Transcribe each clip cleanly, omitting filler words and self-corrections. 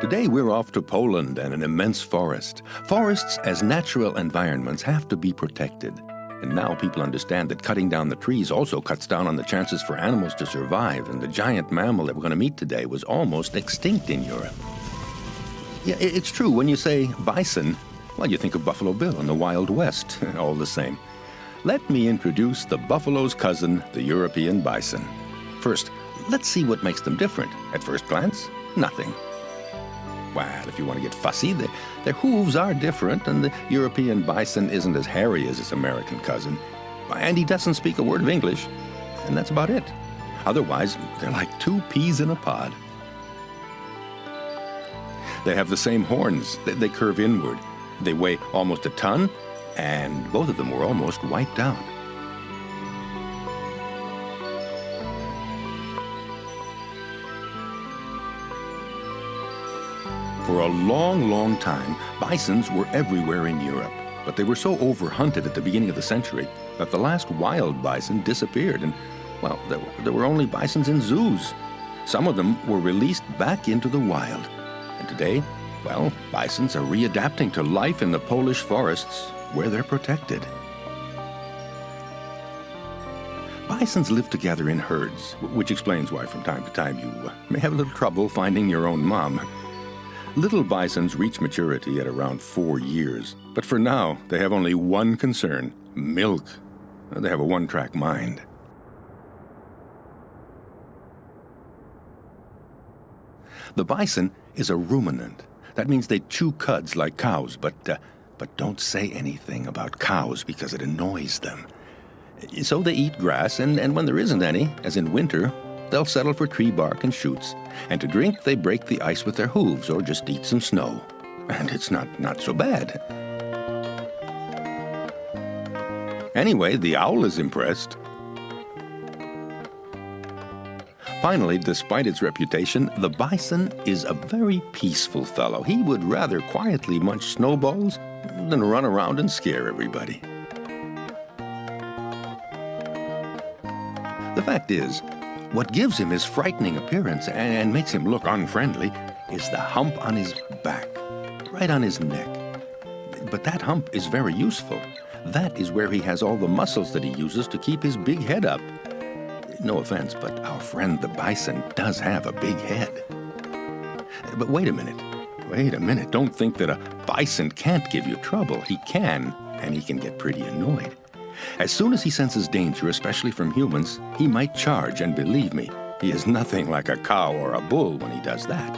Today we're off to Poland and an immense forest. Forests as natural environments have to be protected. And now people understand that cutting down the trees also cuts down on the chances for animals to survive, and the giant mammal that we're going to meet today was almost extinct in Europe. Yeah, it's true. When you say bison, well, you think of Buffalo Bill in the Wild West, all the same. Let me introduce the buffalo's cousin, the European bison. First, let's see what makes them different. At first glance, nothing. Well, if you want to get fussy, their hooves are different, and the European bison isn't as hairy as his American cousin. And he doesn't speak a word of English, and that's about it. Otherwise, they're like two peas in a pod. They have the same horns. They curve inward. They weigh almost a ton, and both of them were almost wiped out. For a long, long time, bisons were everywhere in Europe, but they were so overhunted at the beginning of the century that the last wild bison disappeared, and, well, there were only bisons in zoos. Some of them were released back into the wild, and today, well, bisons are readapting to life in the Polish forests where they're protected. Bisons live together in herds, which explains why from time to time you may have a little trouble finding your own mom. Little bisons reach maturity at around 4 years, but for now, they have only one concern: milk. They have a one-track mind. The bison is a ruminant. That means they chew cuds like cows, but don't say anything about cows because it annoys them. So they eat grass, and when there isn't any, as in winter, they'll settle for tree bark and shoots. And to drink, they break the ice with their hooves or just eat some snow. And it's not so bad. Anyway, the owl is impressed. Finally, despite its reputation, the bison is a very peaceful fellow. He would rather quietly munch snowballs than run around and scare everybody. The fact is, what gives him his frightening appearance and makes him look unfriendly is the hump on his back, right on his neck. But that hump is very useful. That is where he has all the muscles that he uses to keep his big head up. No offense, but our friend the bison does have a big head. But wait a minute. Don't think that a bison can't give you trouble. He can, and he can get pretty annoyed. As soon as he senses danger, especially from humans, he might charge, and believe me, he is nothing like a cow or a bull when he does that.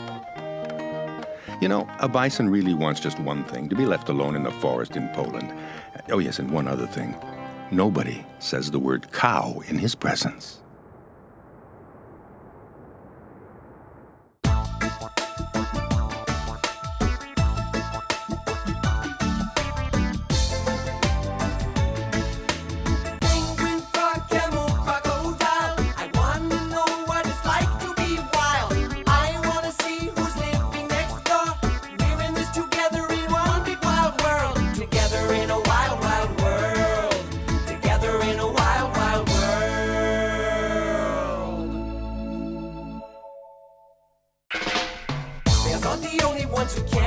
You know, a bison really wants just one thing: to be left alone in the forest in Poland. Oh yes, and one other thing. Nobody says the word cow in his presence. Not the only ones who can